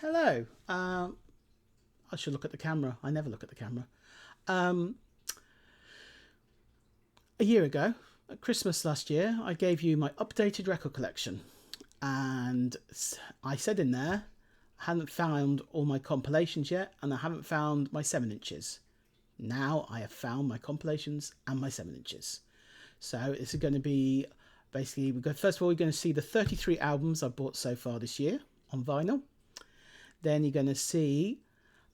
Hello. I should look at the camera. I never look at the camera. Um, a year ago, at Christmas last year, I gave you my updated record collection. And I said in there, I hadn't found all my compilations yet, and I haven't found my 7 inches. Now I have found my compilations and my 7 inches. So this is going to be basically, first of all, we're going to see the 33 albums I've bought so far this year on vinyl. Then you're going to see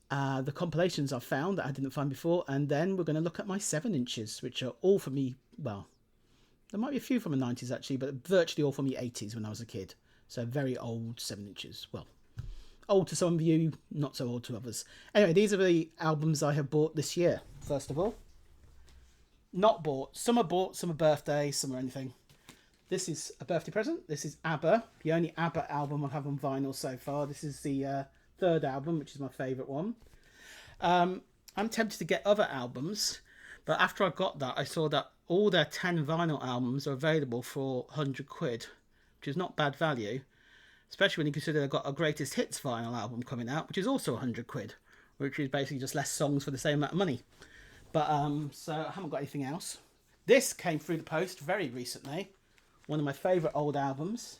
the compilations I've found that I didn't find before, and then we're going to look at my 7 inches, which are all for me. Well, there might be a few from the 90s actually, but virtually all from the 80s when I was a kid. So very old 7 inches. Well, old to some of you, not so old to others. Anyway, these are the albums I have bought this year. First of all, not bought. Some are bought, some are birthday, some are anything. This is a birthday present. This is ABBA, the only ABBA album I have on vinyl so far. This is the third album, which is my favourite one. I'm tempted to get other albums, but after I got that, I saw that all their 10 vinyl albums are available for 100 quid, which is not bad value, especially when you consider they've got a greatest hits vinyl album coming out, which is also 100 quid, which is basically just less songs for the same amount of money. But so I haven't got anything else. This came through the post very recently. One of my favourite old albums.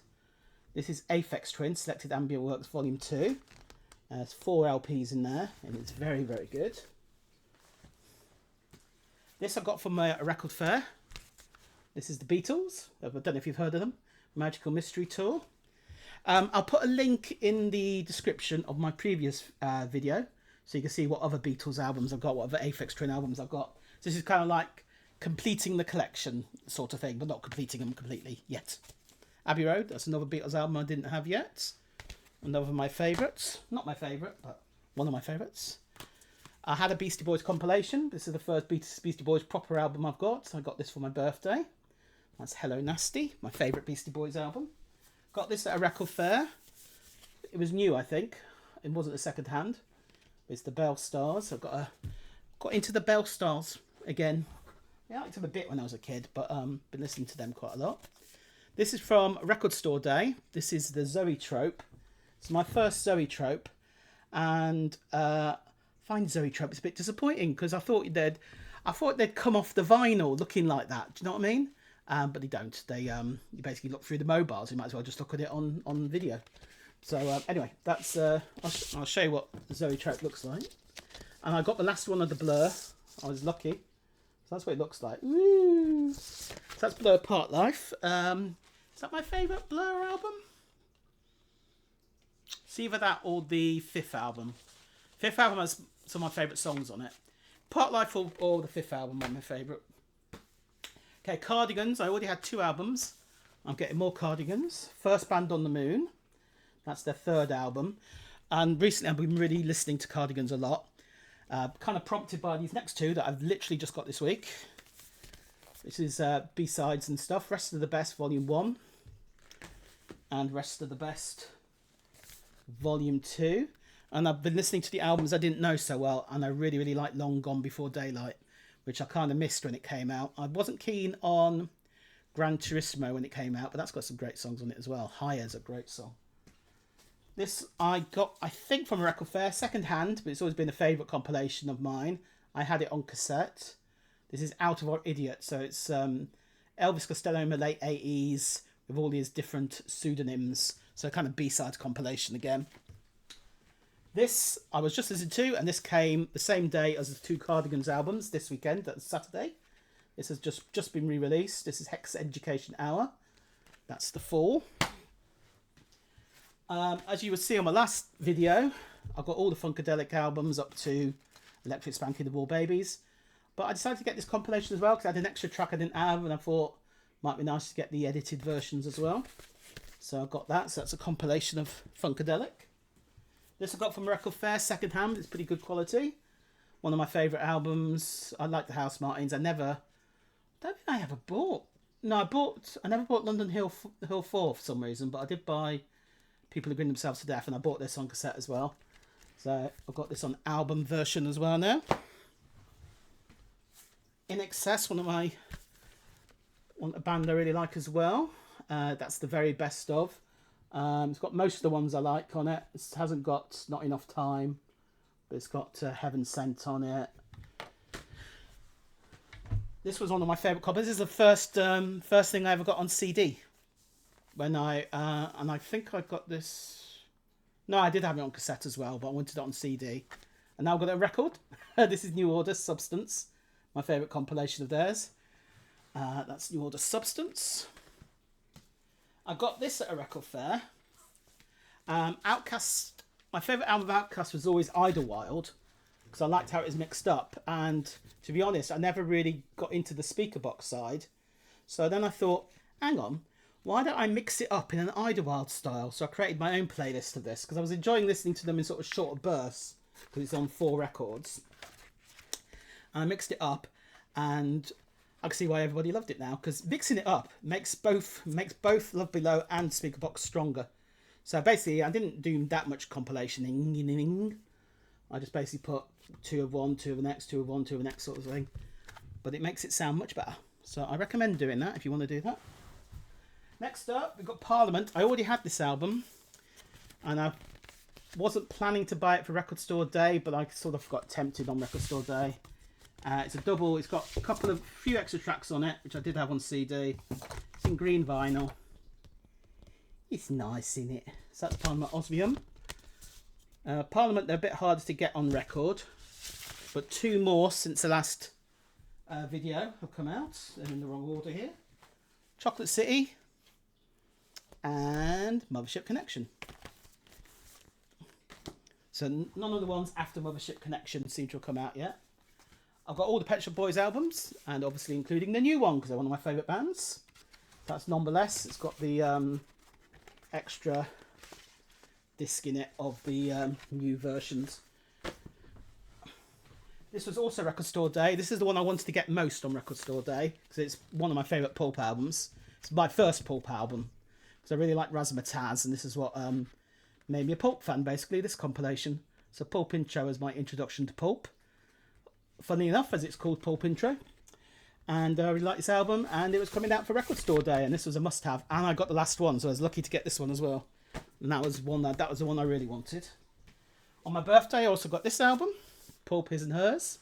This is Aphex Twin, Selected Ambient Works Volume 2. There's 4 LPs in there, and it's very, very good. This I got from a record fair. This is the Beatles. I don't know if you've heard of them. Magical Mystery Tour. I'll put a link in the description of my previous video, so you can see what other Beatles albums I've got, what other Aphex Twin albums I've got. So this is kind of like completing the collection sort of thing, but not completing them completely yet. Abbey Road, that's another Beatles album I didn't have yet. Another of my favourites. Not my favourite, but one of my favourites. I had a Beastie Boys compilation. This is the first Beastie Boys proper album I've got. I got this for my birthday. That's Hello Nasty, my favourite Beastie Boys album. Got this at a record fair. It was new, I think. It wasn't a second hand. It's the Bell Stars. I've got into the Bell Stars again. Yeah, I liked them a bit when I was a kid, but been listening to them quite a lot. This is from Record Store Day. This is the Zoetrope. It's my first Zoetrope, and I find Zoetrope is a bit disappointing because I thought they'd come off the vinyl looking like that. Do you know what I mean? But they don't. They you basically look through the mobiles. You might as well just look at it on video. So anyway, that's I'll show you what Zoetrope looks like. And I got the last one of the Blur. I was lucky. So that's what it looks like. Woo! So that's Blur Part Life. Is that my favourite Blur album? It's either that or the fifth album. Fifth album has some of my favourite songs on it. Part Life or the fifth album are my favourite. Okay, Cardigans. I already had 2 albums. I'm getting more Cardigans. First Band on the Moon. That's their third album. And recently I've been really listening to Cardigans a lot. Kind of prompted by these next 2 that I've literally just got this week. This is B-sides and stuff. Rest of the Best Volume 1. And Rest of the Best Volume 2. And I've been listening to the albums I didn't know so well. And I really, really like Long Gone Before Daylight, which I kind of missed when it came out. I wasn't keen on Gran Turismo when it came out, but that's got some great songs on it as well. Hiya's a great song. This I got, I think, from a record fair, second hand, but it's always been a favourite compilation of mine. I had it on cassette. This is Out of Our Idiot, so it's Elvis Costello in the late 80s with all these different pseudonyms, so kind of B-sides compilation again. This I was just listening to, and this came the same day as the 2 Cardigans albums this weekend, that's Saturday. This has just been re-released. This is Hex Education Hour. That's the Fall. As you would see on my last video, I've got all the Funkadelic albums up to Electric Spanking the War Babies. But I decided to get this compilation as well because I had an extra track I didn't have, and I thought it might be nice to get the edited versions as well. So I've got that. So that's a compilation of Funkadelic. This I got from Record Fair, second hand. It's pretty good quality. One of my favourite albums. I like the Housemartins. I don't think I ever bought. No, I never bought London Hill 4 for some reason, but I did buy People Who Grin Themselves to Death, and I bought this on cassette as well. So I've got this on album version as well now. In Excess, a band I really like as well. That's the very best of. It's got most of the ones I like on it. It hasn't got Not Enough Time, but it's got Heaven Sent on it. This was one of my favourite copies. This is the first thing I ever got on CD. And I think I got this. No, I did have it on cassette as well, but I wanted it on CD. And now I've got it on record. This is New Order Substance, my favourite compilation of theirs. That's New Order Substance. I got this at a record fair. Outcast. My favourite album of Outcast was always Idlewild, because I liked how it was mixed up. And to be honest, I never really got into the speaker box side. So then I thought, hang on, why don't I mix it up in an Idlewild style? So I created my own playlist of this, because I was enjoying listening to them in sort of shorter bursts, because it's on 4 records. And I mixed it up, and I can see why everybody loved it now, because mixing it up makes both Love Below and Speaker Box stronger. So basically, I didn't do that much compilationing. I just basically put 2 of one, 2 of the next, 2 of one, 2 of the next sort of thing. But it makes it sound much better. So I recommend doing that if you want to do that. Next up, we've got Parliament. I already had this album, and I wasn't planning to buy it for Record Store Day, but I sort of got tempted on Record Store Day. It's a double. It's got a few extra tracks on it, which I did have on CD. It's in green vinyl. It's nice in it. So that's Parliament Osmium. Parliament, they're a bit harder to get on record, but 2 more since the last video have come out. They're in the wrong order here. Chocolate City and Mothership Connection. So none of the ones after Mothership Connection seem to have come out yet. I've got all the Pet Shop Boys albums, and obviously including the new one, because they're one of my favourite bands. That's Nonetheless. It's got the extra disc in it of the new versions. This was also Record Store Day. This is the one I wanted to get most on Record Store Day, because it's one of my favourite Pulp albums. It's my first Pulp album, because I really like Razzmatazz, and this is what made me a Pulp fan, basically, this compilation. So Pulp Intro is my introduction to Pulp. Funny enough, as it's called Pulp Intro. And I really like this album, and it was coming out for Record Store Day, and this was a must-have. And I got the last one, so I was lucky to get this one as well. And that was the one I really wanted. On my birthday, I also got this album, Pulp His and Hers.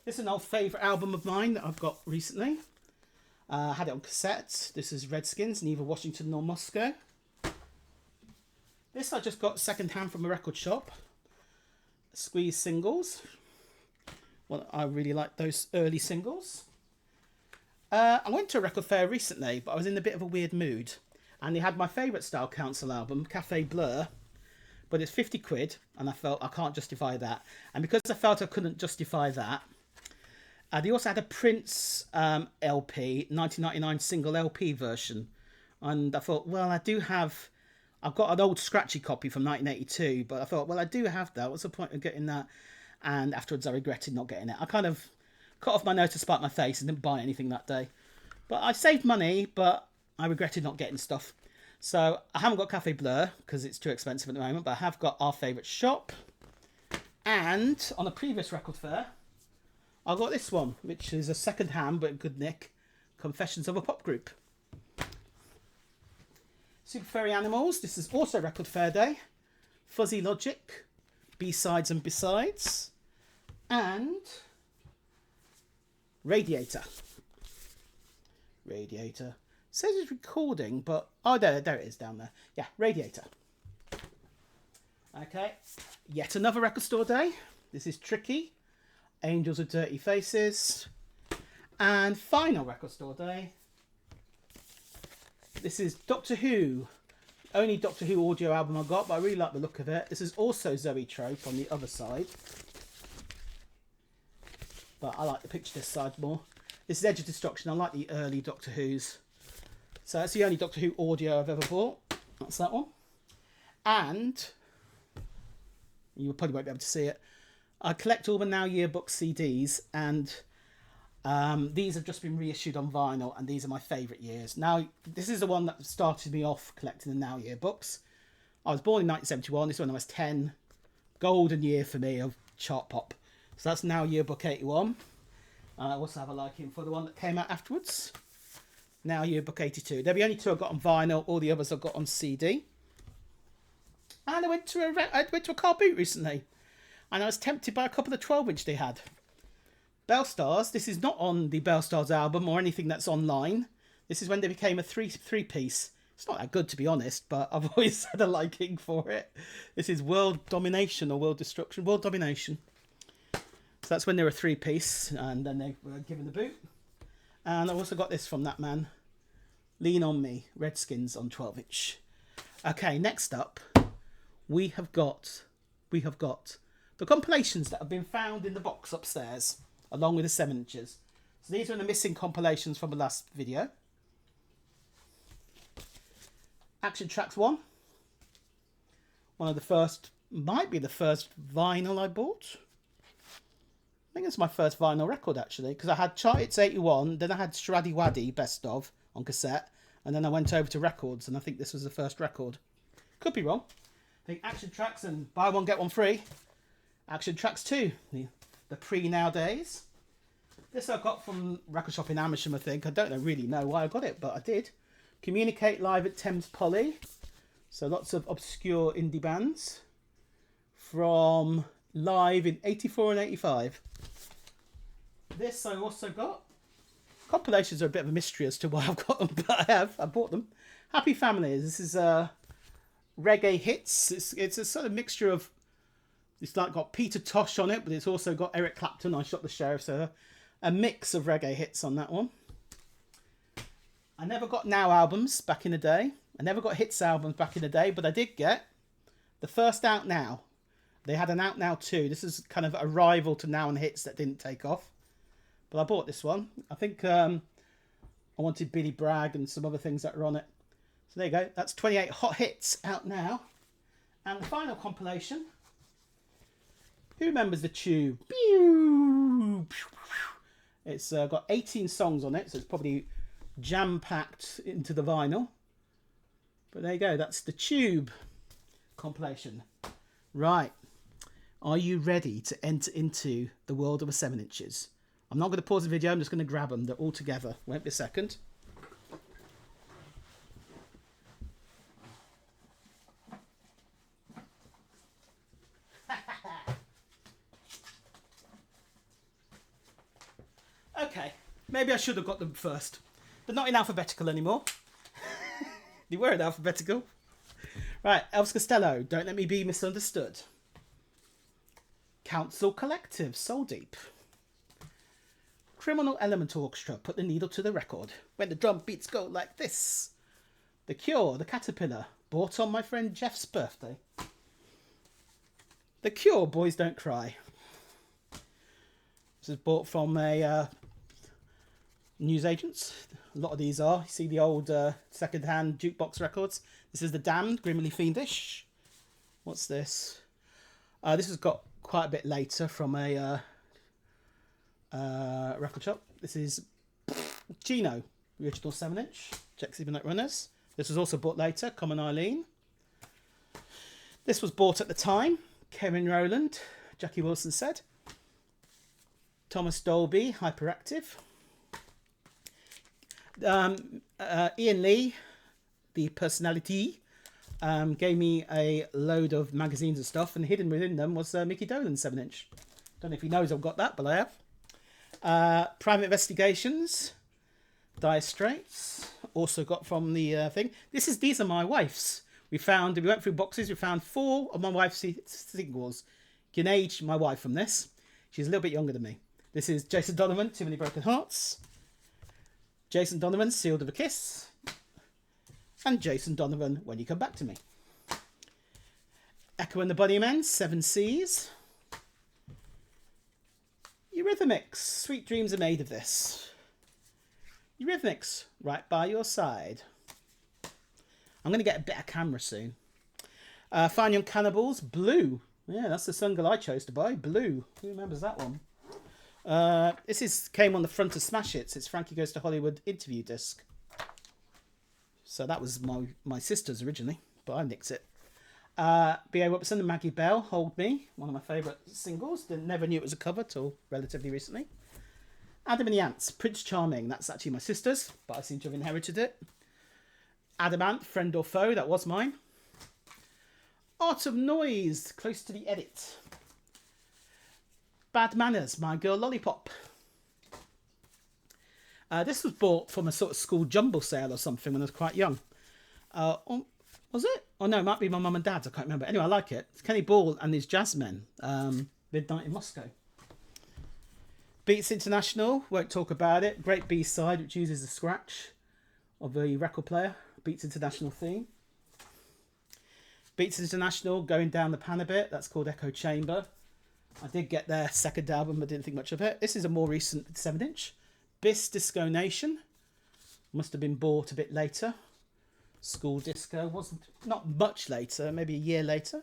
This is an old favourite album of mine that I've got recently. I had it on cassette. This is Redskins, neither Washington nor Moscow. This I just got second hand from a record shop. Squeeze singles. Well, I really like those early singles. I went to a record fair recently, but I was in a bit of a weird mood. And they had my favourite Style Council album, Cafe Blur. But it's 50 quid, and I felt I can't justify that. And because I felt I couldn't justify that, they also had a Prince LP, 1999 single LP version. And I thought, well, I've got an old scratchy copy from 1982, but I thought, well, I do have that. What's the point of getting that? And afterwards, I regretted not getting it. I kind of cut off my nose to spite my face and didn't buy anything that day. But I saved money, but I regretted not getting stuff. So I haven't got Cafe Blur because it's too expensive at the moment, but I have got Our Favourite Shop. And on a previous record fair, I got this one, which is a second hand but good nick, Confessions of a Pop Group. Super Furry Animals, this is also Record Fair Day. Fuzzy Logic, B-Sides and Besides. And Radiator. Radiator. It says it's recording, but... Oh, there it is down there. Yeah, Radiator. Okay. Yet another Record Store Day. This is Tricky. Angels with Dirty Faces. And final Record Store Day. This is Doctor Who. Only Doctor Who audio album I got, but I really like the look of it. This is also Zoe Trope on the other side. But I like the picture this side more. This is Edge of Destruction. I like the early Doctor Who's. So that's the only Doctor Who audio I've ever bought. That's that one. And you probably won't be able to see it. I collect all the Now Yearbook CDs, and these have just been reissued on vinyl, and these are my favourite years. Now, this is the one that started me off collecting the Now Yearbooks. I was born in 1971. This is when I was 10. Golden year for me of chart pop. So that's Now Yearbook 81. I also have a liking for the one that came out afterwards. Now Yearbook 82. They're the only two I got on vinyl. All the others I got on CD. And I went to a car boot recently, and I was tempted by a couple of 12-inch they had. Belstars. This is not on the Belstars album or anything that's online. This is when they became a three-piece. It's not that good, to be honest, but I've always had a liking for it. This is World Domination or World Destruction. World Domination. So that's when they were a three-piece, and then they were given the boot. And I've also got this from that man, Lean On Me, Redskins on 12-inch. Okay, next up, we have got the compilations that have been found in the box upstairs, along with the 7-inches. So these are the missing compilations from the last video. Action Tracks 1. One of the first, might be the first vinyl I bought. I think it's my first vinyl record, actually, because I had Chart Hits 81, then I had Shraddy Waddy Best Of on cassette, and then I went over to records, and I think this was the first record. Could be wrong. I think Action Tracks and Buy One Get One Free. Action Tracks 2, the pre-nowadays. This I got from Record Shop in Amersham, I think. I don't really know why I got it, but I did. Communicate Live at Thames Poly. So lots of obscure indie bands from live in 84 and 85. This I also got. Compilations are a bit of a mystery as to why I've got them, but I bought them. Happy Families. This is reggae hits. It's a sort of mixture of, it's like got Peter Tosh on it, but it's also got Eric Clapton, I Shot the Sheriff, so a mix of reggae hits on that one. I never got Now albums back in the day. I never got Hits albums back in the day, but I did get the first Out Now. They had an Out Now 2. This is kind of a rival to Now and Hits that didn't take off. But I bought this one. I think I wanted Billy Bragg and some other things that are on it. So there you go. That's 28 hot hits out now. And the final compilation. Who remembers the Tube? It's got 18 songs on it, so it's probably jam-packed into the vinyl. But there you go. That's the Tube compilation. Right. Are you ready to enter into the world of the 7-inches? I'm not going to pause the video. I'm just going to grab them. They're all together. Won't be a second. Okay. Maybe I should have got them first. They're not in alphabetical anymore. They were in alphabetical. Right. Elvis Costello, Don't Let Me Be Misunderstood. Council Collective, Soul Deep. Criminal Element Orchestra, Put the Needle to the Record. When the drum beats go like this. The Cure, The Caterpillar, bought on my friend Jeff's birthday. The Cure, Boys Don't Cry. This is bought from a newsagents. A lot of these are. You see the old second-hand jukebox records. This is The Damned, Grimly Fiendish. What's this? This has got quite a bit later from a record shop. This is Gino, the original 7-inch. Check Even Like Runners. This was also bought later, Common Eileen. This was bought at the time. Kevin Rowland, Jackie Wilson Said. Thomas Dolby, Hyperactive. Ian Lee, the personality, gave me a load of magazines and stuff, and hidden within them was Mickey Dolenz 7-inch. Don't know if he knows I've got that, but I have. Private Investigations, Dire Straits, also got from the thing. These are my wife's. We went through boxes, we found 4 of my wife's singles. You can age my wife from this. She's a little bit younger than me. This is Jason Donovan, Too Many Broken Hearts. Jason Donovan, Sealed with a Kiss. And Jason Donovan, When You Come Back to Me. Echo and the Bunnymen, 7 Seas. Eurythmics, Sweet Dreams Are Made of This. Eurythmics, Right By Your Side. I'm going to get a better camera soon. Fine Young Cannibals, Blue. Yeah, that's the single I chose to buy, Blue. Who remembers that one? This came on the front of Smash Hits. It's Frankie Goes to Hollywood interview disc. So that was my sister's originally, but I nicked it. B.A. Robertson and Maggie Bell, Hold Me, one of my favourite singles. Never knew it was a cover till relatively recently. Adam and the Ants, Prince Charming. That's actually my sister's, but I seem to have inherited it. Adamant, Friend or Foe. That was mine. Art of Noise, close to the edit. Bad Manners, My Girl Lollipop. This was bought from a sort of school jumble sale or something when I was quite young. Was it? Oh no, it might be my mum and dad's. I can't remember. Anyway, I like it. It's Kenny Ball and his Jazzmen. Midnight in Moscow. Beats International. Won't talk about it. Great B-side, which uses a scratch of the record player. Beats International theme. Beats International, Going Down the Pan a Bit. That's called Echo Chamber. I did get their second album, but didn't think much of it. This is a more recent 7-inch. Bis Disco Nation. Must have been bought a bit later. School Disco. Wasn't not much later, maybe a year later.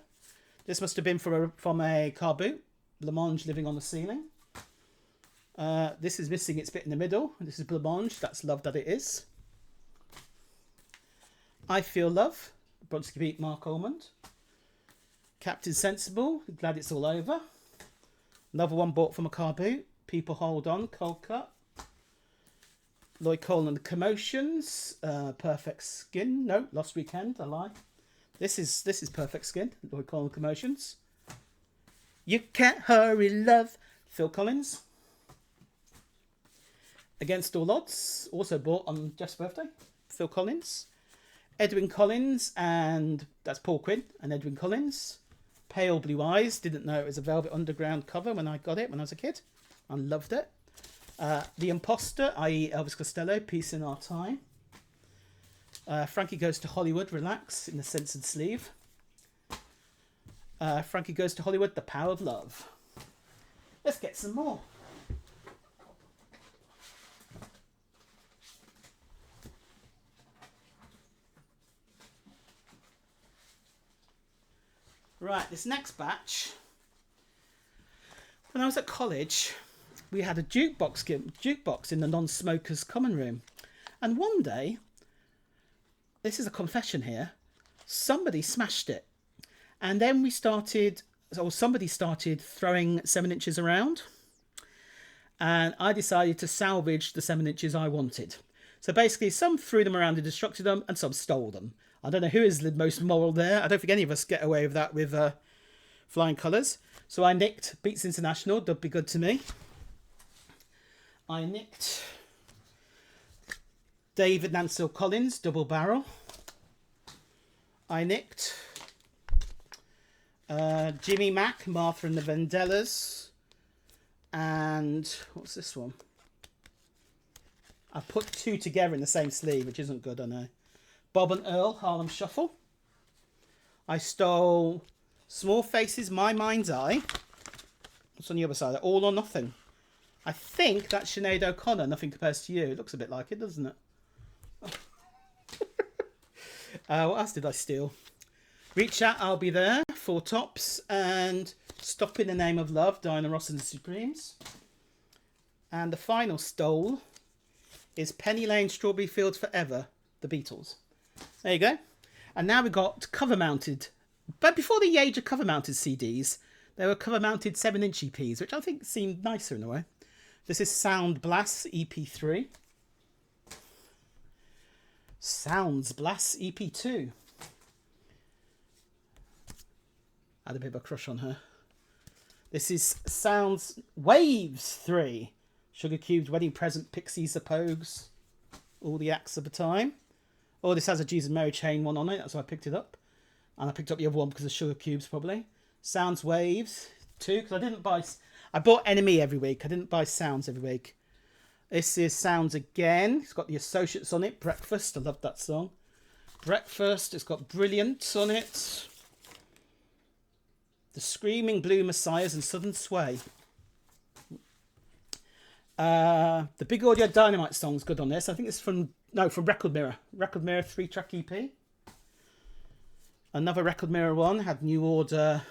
This must have been from a car boot. Blancmange, Living on the Ceiling. This is missing its bit in the middle. This is Blancmange. That's Love That It Is. I Feel Love. Bronski Beat, Mark Almond. Captain Sensible. Glad It's All Over. Another one bought from a car boot. People Hold On. Cold Cut. Lloyd Cole and the Commotions. Perfect Skin. No, Lost Weekend. I lie. This is Perfect Skin. Lloyd Cole and the Commotions. You Can't Hurry Love. Phil Collins. Against All Odds. Also bought on Jeff's birthday. Phil Collins. Edwyn Collins, and that's Paul Quinn and Edwyn Collins. Pale Blue Eyes. Didn't know it was a Velvet Underground cover when I got it when I was a kid. I loved it. The Imposter, i.e. Elvis Costello, Peace in Our Time. Frankie Goes to Hollywood, Relax, in the censored sleeve. Frankie Goes to Hollywood, The Power of Love. Let's get some more. Right, this next batch. When I was at college, we had a jukebox in the non-smokers' common room. And one day, this is a confession here, somebody smashed it. And then somebody started throwing 7-inches around. And I decided to salvage the 7 inches I wanted. So basically, some threw them around and destructed them, and some stole them. I don't know who is the most moral there. I don't think any of us get away with that with flying colours. So I nicked Beats International, That'd Be Good to Me. I nicked David Nancil Collins, Double Barrel. I nicked Jimmy Mack, Martha and the Vandellas. And what's this one? I put two together in the same sleeve, which isn't good, I know. Bob and Earl, Harlem Shuffle. I stole Small Faces, My Mind's Eye. What's on the other side? All or Nothing. I think that's Sinead O'Connor, Nothing Compares to You. It looks a bit like it, doesn't it? What else did I steal? Reach Out, I'll Be There, Four Tops, and Stop in the Name of Love, Diana Ross and the Supremes. And the final stole is Penny Lane, Strawberry Fields Forever, The Beatles. There you go. And now we've got cover-mounted. But before the age of cover-mounted CDs, there were cover-mounted 7-inch EPs, which I think seemed nicer in a way. This is Sound Blast EP3. Sounds Blast EP2. I had a bit of a crush on her. This is Sounds Waves 3. Sugar Cubes, Wedding Present, Pixies, The Pogues. All the acts of the time. Oh, this has a Jesus Mary Chain one on it. That's why I picked it up. And I picked up the other one because of Sugar Cubes, probably. Sounds Waves 2. Because I bought Enemy every week. I didn't buy Sounds every week. This is Sounds again. It's got the Associates on it. Breakfast. I love that song. Breakfast. It's got Brilliant on it. The Screaming Blue Messiahs and Southern Sway. The Big Audio Dynamite song's good on this. I think it's from Record Mirror. Record Mirror 3-track EP. Another Record Mirror one had New Order.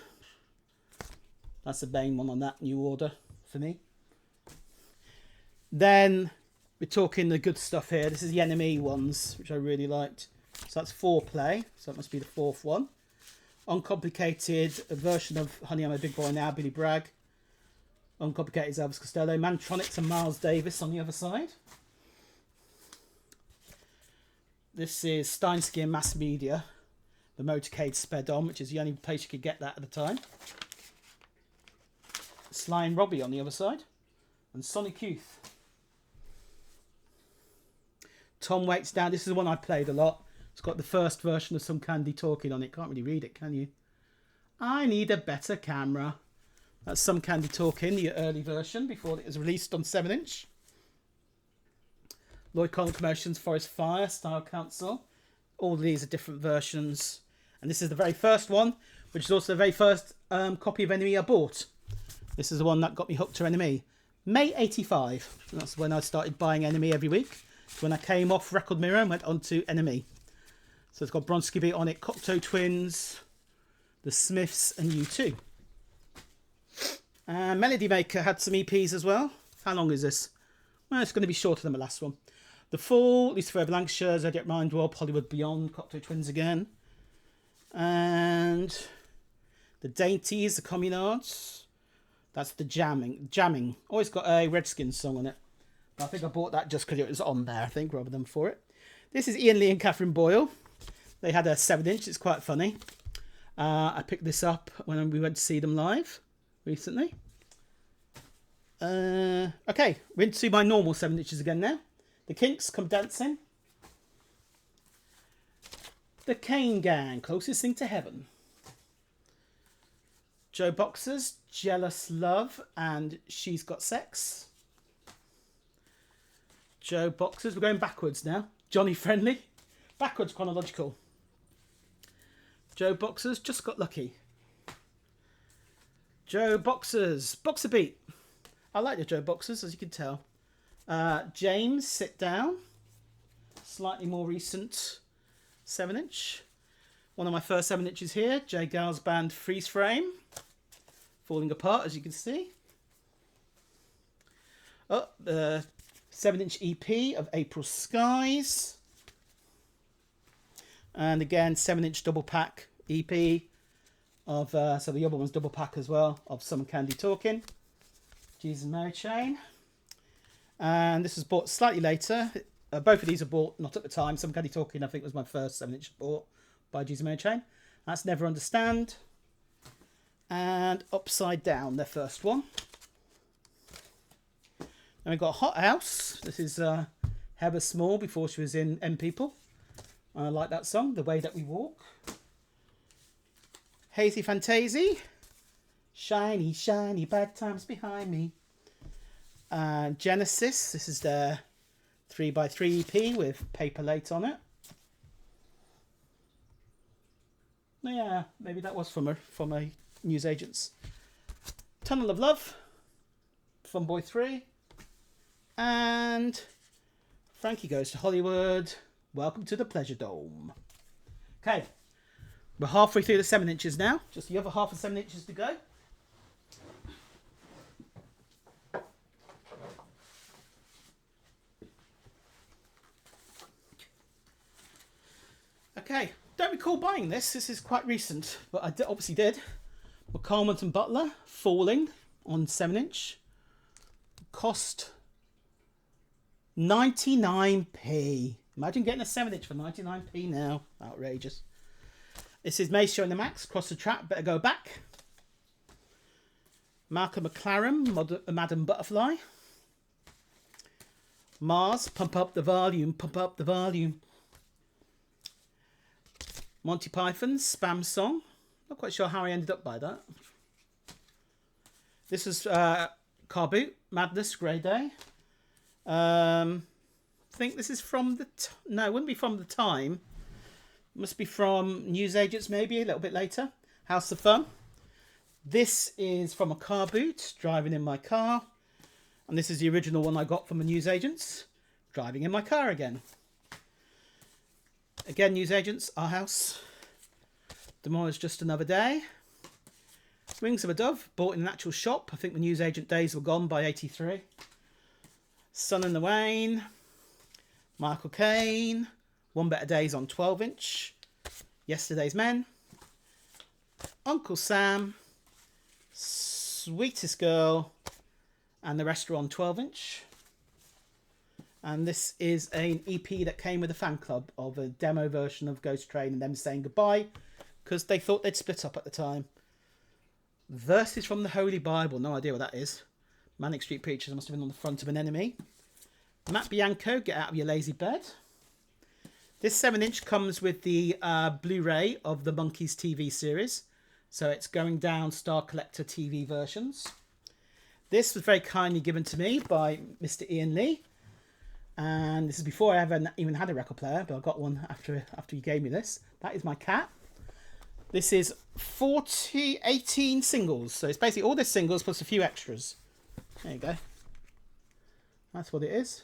That's the main one on that, New Order, for me. Then we're talking the good stuff here. This is the Enemy ones, which I really liked. So that's Foreplay. So that must be the fourth one. Uncomplicated, a version of Honey, I'm a Big Boy Now, Billy Bragg. Uncomplicated Elvis Costello. Mantronics and Miles Davis on the other side. This is Steinsky and Mass Media. The Motorcade Sped On, which is the only place you could get that at the time. Sly and Robbie on the other side. And Sonic Youth. Tom Waits Down. This is the one I played a lot. It's got the first version of Some Candy Talking on it. Can't really read it, can you? I need a better camera. That's Some Candy Talking, the early version, before it was released on 7-inch. Lloyd Connell Commotions, Forest Fire, Style Council. All of these are different versions. And this is the very first one, which is also the very first copy of NME I bought. This is the one that got me hooked to NME. May 85. That's when I started buying NME every week. When I came off Record Mirror and went on to NME. So it's got Bronski Beat on it, Cocteau Twins, The Smiths and U2. Melody Maker had some EPs as well. How long is this? Well, it's going to be shorter than the last one. The Fall, Lucifer Blanchard, Zodiac Mindwarp, Hollywood Beyond, Cocteau Twins again. And the Dainties, the Communards. That's the Jamming. Always got a Redskins song on it. But I think I bought that just because it was on there, I think, rather than for it. This is Ian Lee and Catherine Boyle. They had a 7-inch. It's quite funny. I picked this up when we went to see them live recently. Okay, we're into my normal 7-inches again now. The Kinks, Come Dancing. The Kane Gang, Closest Thing to Heaven. Joe Boxers, Jealous Love and She's Got Sex. Joe Boxers, we're going backwards now. Johnny Friendly, backwards chronological. Joe Boxers, Just Got Lucky. Joe Boxers, Boxer Beat. I like the Joe Boxers, as you can tell. James, Sit Down. Slightly more recent 7-inch. One of my first 7-inches here. Jay Gow's band Freeze Frame. Falling Apart, as you can see. Oh, the 7-inch EP of April Skies. And again, 7-inch double pack EP of, so the other one's double pack as well, of Some Candy Talking. Jesus and Mary Chain. And this was bought slightly later. Both of these are bought not at the time. Some Candy Talking, I think, was my first 7-inch bought by Jesus and Mary Chain. That's Never Understand. And Upside Down, their first one. And we've got Hot House. This is Heather Small before she was in M People. I like that song, The Way That We Walk. Hazy Fantasy. Shiny, shiny, bad times behind me. Genesis. This is their 3x3 EP with Paper Late on it. Yeah, maybe that was from a newsagent's. Tunnel of Love. Fun Boy 3. And Frankie Goes to Hollywood. Welcome to the Pleasure Dome. Okay, we're halfway through the 7-inches now. Just the other half of 7 inches to go. Okay, don't recall buying this. This is quite recent, but I obviously did. McCormick and Butler, Falling on 7-inch. Cost 99p. Imagine getting a 7-inch for 99p now. Outrageous. This is Mace showing the Max. Cross the Trap. Better Go Back. Malcolm McLaren. Madam Butterfly. Mars. Pump Up the Volume. Pump Up the Volume. Monty Python's Spam Song. Not quite sure how I ended up by that. This is Car Boot. Madness. Grey Day. I think this is from the... No, it wouldn't be from the time. It must be from Newsagents, maybe, a little bit later. House of Fun. This is from a Car Boot, Driving in My Car. And this is the original one I got from the Newsagents, Driving in My Car Again. Again, Newsagents, Our House. Tomorrow's Just Another Day. Wings of a Dove, bought in an actual shop. I think the Newsagent days were gone by 83. Sun and the Wane. Michael Caine. One Better Days on 12-inch. Yesterday's Men. Uncle Sam. Sweetest Girl. and the rest are on 12-inch. And this is an EP that came with a fan club of a demo version of Ghost Train and them saying goodbye because they thought they'd split up at the time. Verses from the Holy Bible, no idea what that is. Manic Street Preachers must have been on the front of an enemy. Matt Bianco, Get Out of Your Lazy Bed. This 7-inch comes with the Blu-ray of the Monkeys TV series. So it's Going Down Star Collector TV versions. This was very kindly given to me by Mr. Ian Lee. And this is before I ever even had a record player, but I got one after he gave me this. That is my cat. This is 18 singles. So it's basically all the singles plus a few extras. There you go. That's what it is.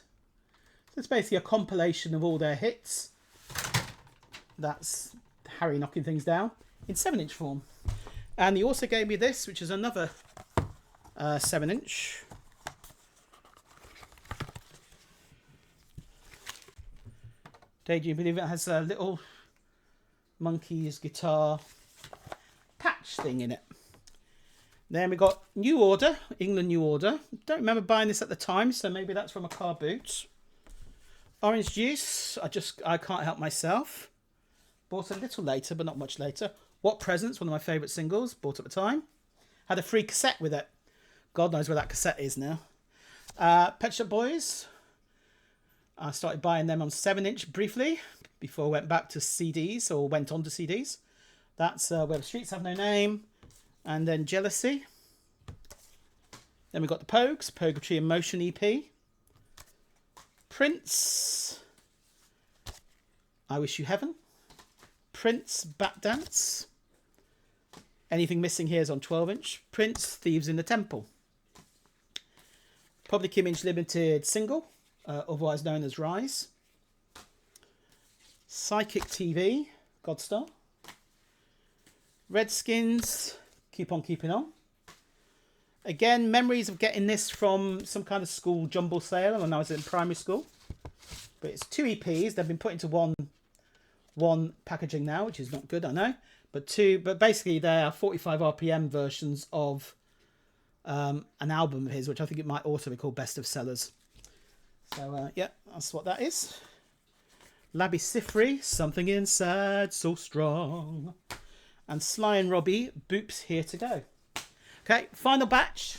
So it's basically a compilation of all their hits. That's Harry knocking things down in 7-inch form. And he also gave me this, which is another 7-inch. Do you believe it has a little Monkeys guitar patch thing in it? Then we got New Order, England New Order. Don't remember buying this at the time, so maybe that's from a car boot. Orange Juice, I can't help myself. Bought a little later, but not much later. What Presents, one of my favourite singles, bought at the time. Had a free cassette with it. God knows where that cassette is now. Pet Shop Boys. I started buying them on 7-inch briefly before I went back to CDs or went on to CDs. That's Where the Streets Have No Name. And then Jealousy. Then we got the Pogues, Purgatory in Motion EP. Prince, I Wish You Heaven. Prince, Bat Dance. Anything missing here is on 12-inch. Prince, Thieves in the Temple. Public Image Limited single, otherwise known as Rise. Psychic TV, Godstar. Redskins, Keep On Keeping On. Again, memories of getting this from some kind of school jumble sale when I was in primary school. But it's 2 EPs. They've been put into one packaging now, which is not good, I know. But basically they are 45 RPM versions of an album of his, which I think it might also be called Best of Sellers. So yeah, that's what that is. Labby Sifri, Something Inside So Strong. And Sly and Robbie, Boops Here to Go. Okay, final batch.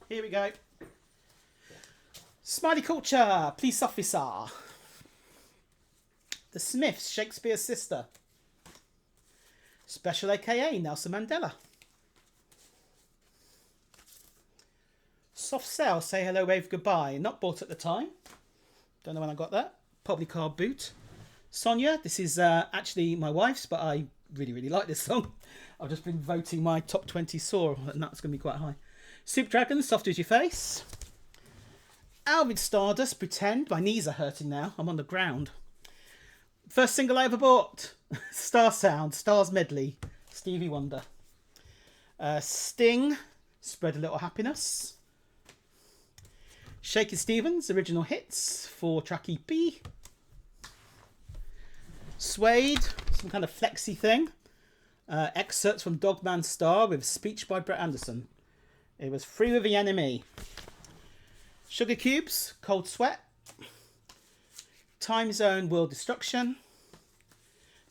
Here we go. Smiley Culture, Police Officer. The Smiths, Shakespeare's Sister. Special AKA, Nelson Mandela. Soft Cell, Say Hello, Wave Goodbye. Not bought at the time. Don't know when I got that. Probably car boot. Sonia, this is actually my wife's, but I really, really like this song. I've just been voting my top 20 saw, and that's going to be quite high. Soup Dragon, Soft As Your Face. Alvin Stardust, Pretend. My knees are hurting now. I'm on the ground. First single I ever bought. Star Sound, Stars Medley. Stevie Wonder. Sting, Spread a Little Happiness. Shaky Stevens, Original Hits, 4-track EP. Suede, some kind of flexi thing. Excerpts from Dogman Star with speech by Brett Anderson. It was Free with the Enemy. Sugar Cubes, Cold Sweat. Time Zone, World Destruction.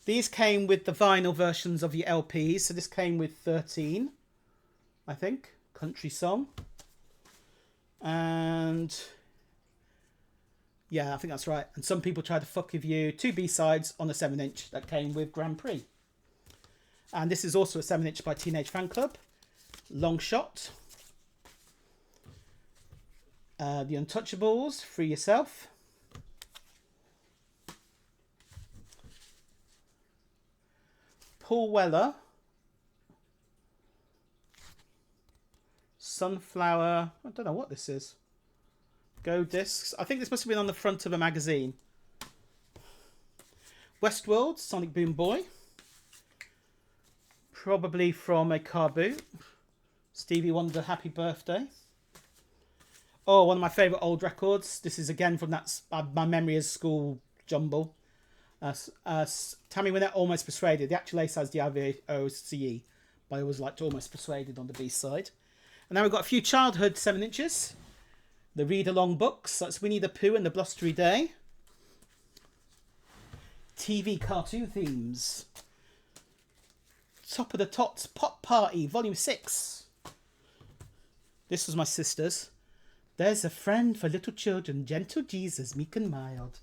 These came with the vinyl versions of the LPs. So this came with 13, I think. Country Song. And yeah, I think that's right. And Some People Try to Fuck With You. 2 B-sides on a 7-inch that came with Grand Prix. And this is also a 7-inch by Teenage Fan Club. Long Shot. The Untouchables, Free Yourself. Paul Weller. Sunflower. I don't know what this is. Go Discs. I think this must have been on the front of a magazine. Westworld, Sonic Boom Boy. Probably from a car boot. Stevie Wonder, Happy Birthday. Oh, one of my favourite old records. This is again from that, my memory is school jumble. Tammy Wynette, Almost Persuaded. The actual A side's DIVOCE, but I always liked Almost Persuaded on the B side. And now we've got a few childhood 7-inches. The read along books. That's Winnie the Pooh and the Blustery Day. TV cartoon themes. Top of the Tots Pop Party, Volume 6. This was my sister's. There's a friend for little children, gentle Jesus, meek and mild.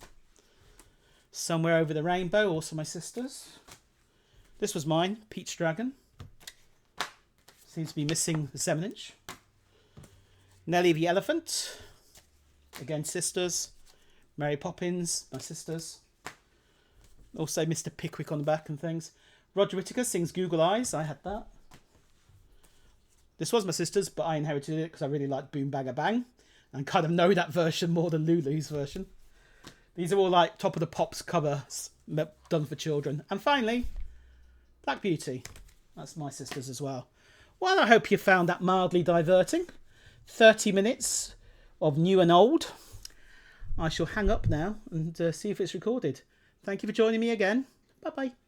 Somewhere Over the Rainbow, also my sister's. This was mine, Peach Dragon. Seems to be missing the 7-inch. Nellie the Elephant. Again, sisters. Mary Poppins, my sisters. Also Mr. Pickwick on the back and things. Roger Whittaker sings Google Eyes. I had that. This was my sister's, but I inherited it because I really like Boom Bagger Bang. And kind of know that version more than Lulu's version. These are all like Top of the Pops covers done for children. And finally, Black Beauty. That's my sister's as well. Well, I hope you found that mildly diverting. 30 minutes of new and old. I shall hang up now and see if it's recorded. Thank you for joining me again. Bye-bye.